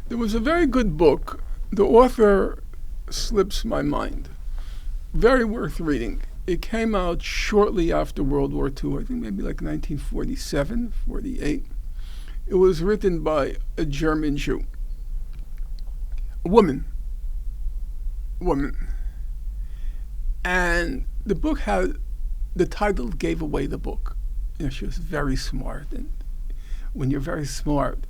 There was a very good book. The author slips my mind. Very worth reading. It came out shortly after World War II, I think maybe like 1947, 48. It was written by a German Jew. A woman. And the book had, the title gave away the book. You know, she was very smart. And when you're very smart,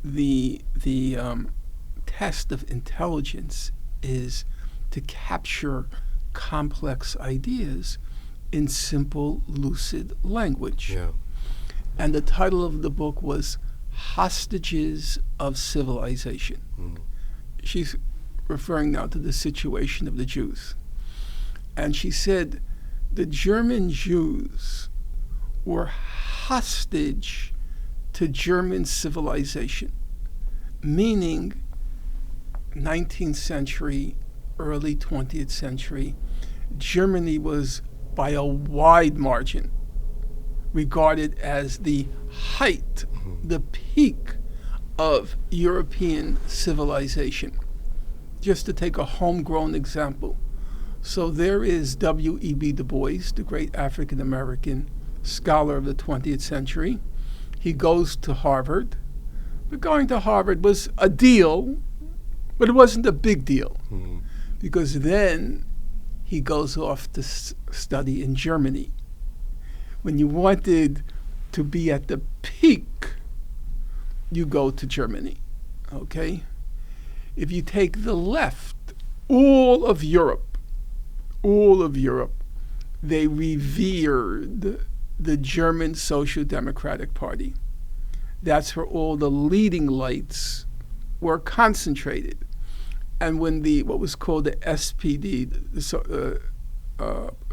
the test of intelligence is to capture complex ideas in simple, lucid language. Yeah. And the title of the book was Hostages of Civilization. She's referring now to the situation of the Jews. And she said the German Jews were hostage to German civilization, meaning 19th century, early 20th century, Germany was by a wide margin regarded as the height, the peak of European civilization. Just to take a homegrown example. So there is W.E.B. Du Bois, the great African-American scholar of the 20th century. He goes to Harvard. But going to Harvard was a deal, but it wasn't a big deal. Because then he goes off to study in Germany. When you wanted to be at the peak, you go to Germany, okay? If you take the left, all of Europe, they revered the German Social Democratic Party. That's where all the leading lights were concentrated. And when what was called the SPD, the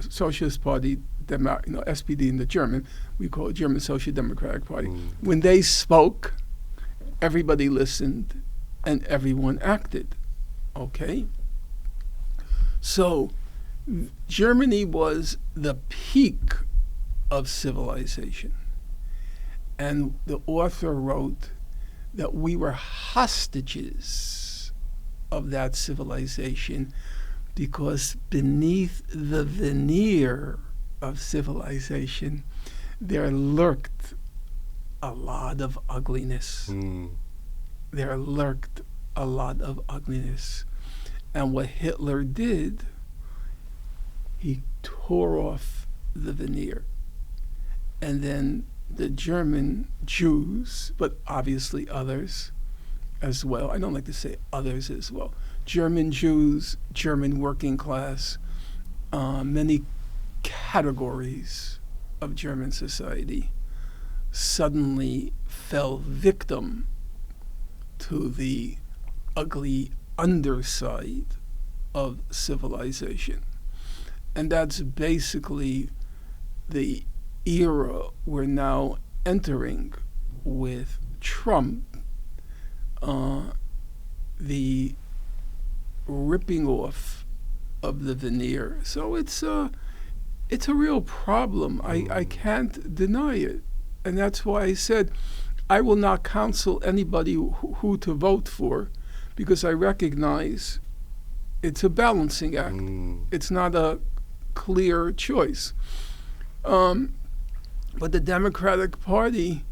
Socialist Party, SPD in the German, we call it German Social Democratic Party. When they spoke, everybody listened and everyone acted, okay? So Germany was the peak of civilization. And the author wrote that we were hostages of that civilization because beneath the veneer of civilization, there lurked a lot of ugliness. There lurked a lot of ugliness. And what Hitler did, he tore off the veneer. And then the German Jews, but obviously others as well, I don't like to say others as well, German Jews, German working class, many categories of German society suddenly fell victim to the ugly underside of civilization. And that's basically the era we're now entering with Trump, the ripping off of the veneer. So it's a real problem. I can't deny it. And that's why I said I will not counsel anybody who to vote for, because I recognize it's a balancing act. It's not a clear choice. But the Democratic Party,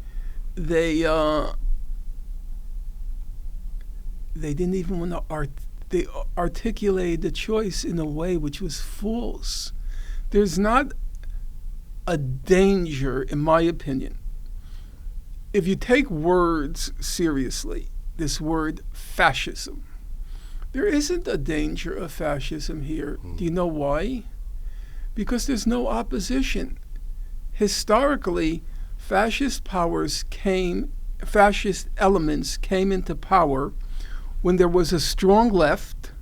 they didn't even want to they articulated the choice in a way which was false. There's not a danger, in my opinion, if you take words seriously, this word fascism. There isn't a danger of fascism here. Do you know why? Because there's no opposition. Historically, fascist elements came into power when there was a strong left,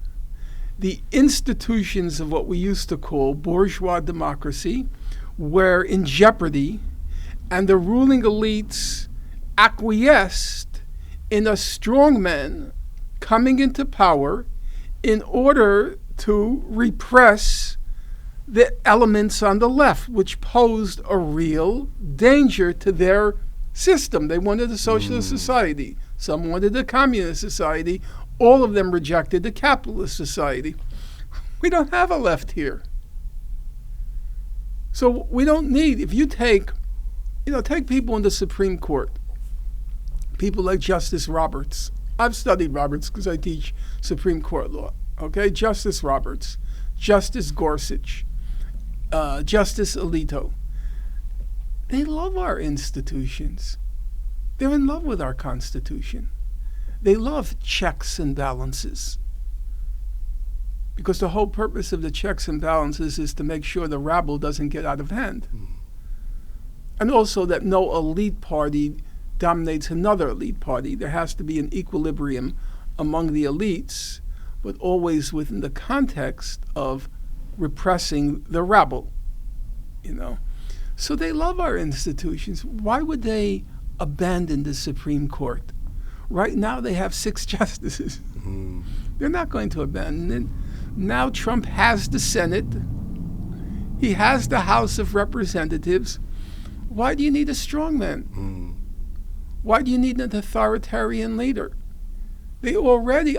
the institutions of what we used to call bourgeois democracy were in jeopardy, and the ruling elites acquiesced in a strongman coming into power in order to repress the elements on the left, which posed a real danger to their system. They wanted a socialist society. Some wanted a communist society. All of them rejected the capitalist society. We don't have a left here. So we don't need, if you take people in the Supreme Court, people like Justice Roberts. I've studied Roberts because I teach Supreme Court law. Okay, Justice Roberts, Justice Gorsuch, Justice Alito. They love our institutions. They're in love with our Constitution. They love checks and balances. Because the whole purpose of the checks and balances is to make sure the rabble doesn't get out of hand. And also that no elite party dominates another elite party. There has to be an equilibrium among the elites, but always within the context of repressing the rabble, So they love our institutions. Why would they abandon the Supreme Court? Right now they have 6 justices. They're not going to abandon it. Now Trump has the Senate. He has the House of Representatives. Why do you need a strongman? Why do you need an authoritarian leader? They already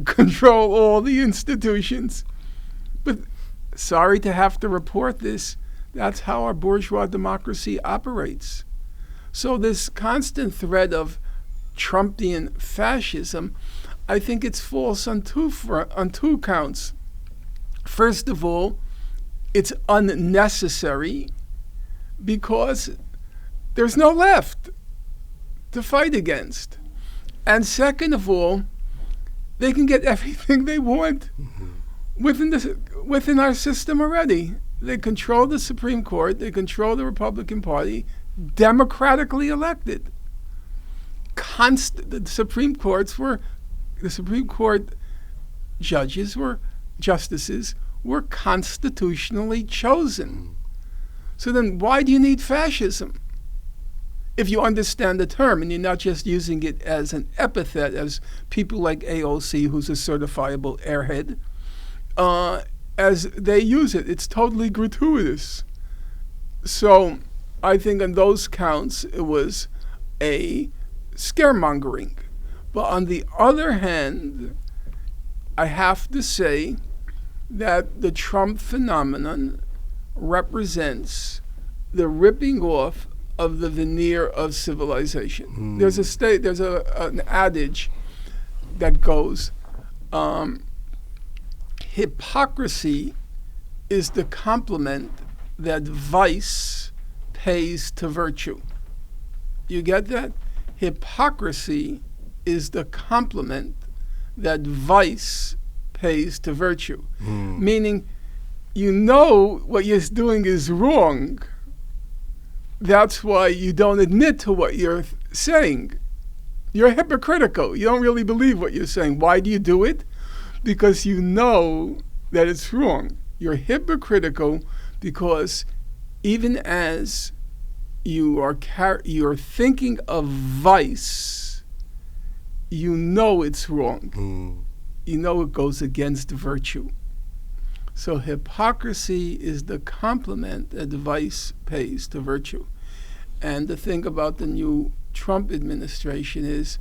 control all the institutions. But sorry to have to report this, that's how our bourgeois democracy operates. So this constant thread of Trumpian fascism, I think it's false on two counts. First of all, it's unnecessary because there's no left to fight against. And second of all, they can get everything they want within our system already. They control the Supreme Court. They control the Republican Party, democratically elected. The Supreme Court justices were constitutionally chosen. So then why do you need fascism? If you understand the term and you're not just using it as an epithet, as people like AOC, who's a certifiable airhead, as they use it, it's totally gratuitous. So I think on those counts, it was a scaremongering. But on the other hand, I have to say that the Trump phenomenon represents the ripping off of the veneer of civilization. There's an adage that goes, hypocrisy is the compliment that vice pays to virtue. You get that? Hypocrisy is the compliment that vice pays to virtue. Meaning, what you're doing is wrong. That's why you don't admit to what you're saying. You're hypocritical. You don't really believe what you're saying. Why do you do it? Because you know that it's wrong. You're hypocritical because even as you're thinking of vice, you know it's wrong. You know it goes against virtue. So hypocrisy is the compliment that vice pays to virtue. And the thing about the new Trump administration is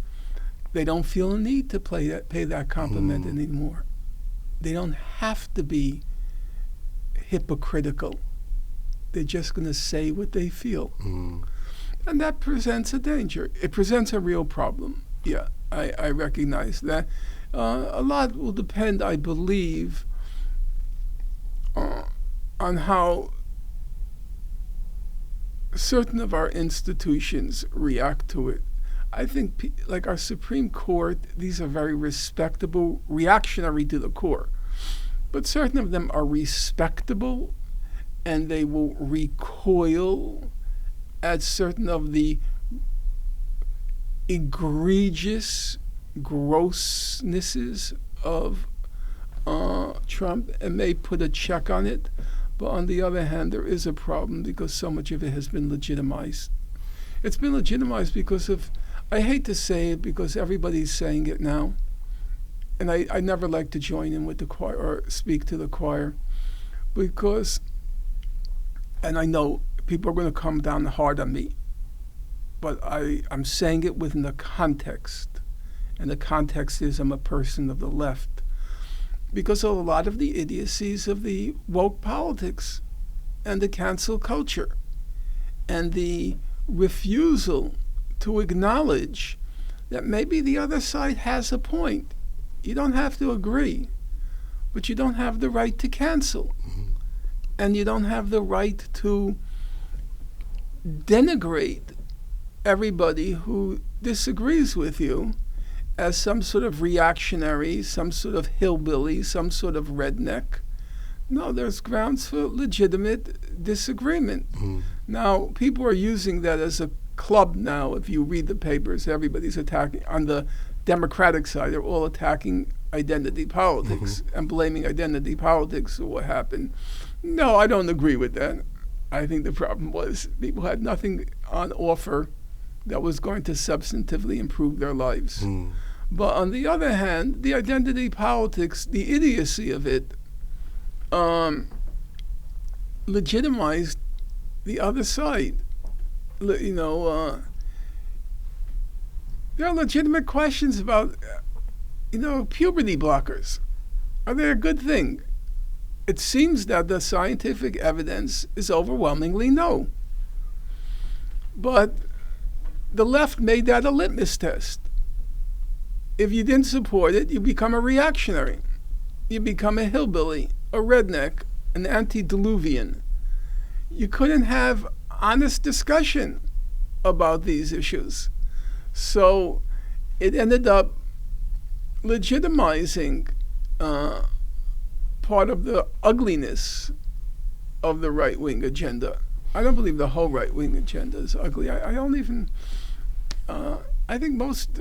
they don't feel a need to pay that compliment anymore. They don't have to be hypocritical. They're just going to say what they feel. And that presents a danger. It presents a real problem. Yeah, I recognize that. A lot will depend, I believe, on how certain of our institutions react to it. I think, like our Supreme Court, these are very respectable, reactionary to the core. But certain of them are respectable, and they will recoil at certain of the egregious grossnesses of Trump and may put a check on it. But on the other hand, there is a problem because so much of it has been legitimized. It's been legitimized because of, I hate to say it because everybody's saying it now, and I never like to join in with the choir or speak to the choir because, and I know people are going to come down hard on me, but I'm saying it within the context. And the context is I'm a person of the left. Because of a lot of the idiocies of the woke politics and the cancel culture and the refusal to acknowledge that maybe the other side has a point. You don't have to agree, but you don't have the right to cancel. Mm-hmm. And you don't have the right to denigrate everybody who disagrees with you as some sort of reactionary, some sort of hillbilly, some sort of redneck. No, there's grounds for legitimate disagreement. Mm. Now, people are using that as a club now. If you read the papers, everybody's attacking. On the Democratic side, they're all attacking identity politics and blaming identity politics for what happened. No, I don't agree with that. I think the problem was people had nothing on offer that was going to substantively improve their lives. Mm. But on the other hand, the identity politics, the idiocy of it, legitimized the other side. There are legitimate questions about, puberty blockers. Are they a good thing? It seems that the scientific evidence is overwhelmingly no. But the left made that a litmus test. If you didn't support it, you become a reactionary. You become a hillbilly, a redneck, an antediluvian. You couldn't have honest discussion about these issues. So it ended up legitimizing part of the ugliness of the right-wing agenda. I don't believe the whole right-wing agenda is ugly. I don't even... I think most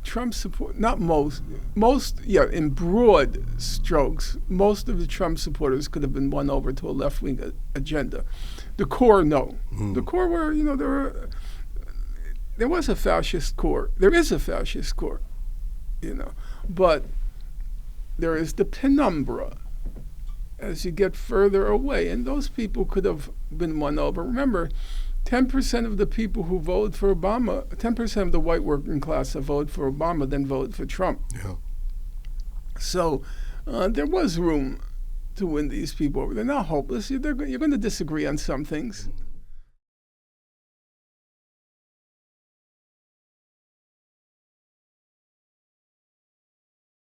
Trump support, not most, in broad strokes, most of the Trump supporters could have been won over to a left-wing agenda. The core, no. The core were, there was a fascist core. There is a fascist core, but there is the penumbra as you get further away, and those people could have been won over. Remember, 10% of the people who voted for Obama, 10% of the white working class that voted for Obama then voted for Trump. Yeah. So there was room to win these people over. They're not hopeless. You're going to disagree on some things,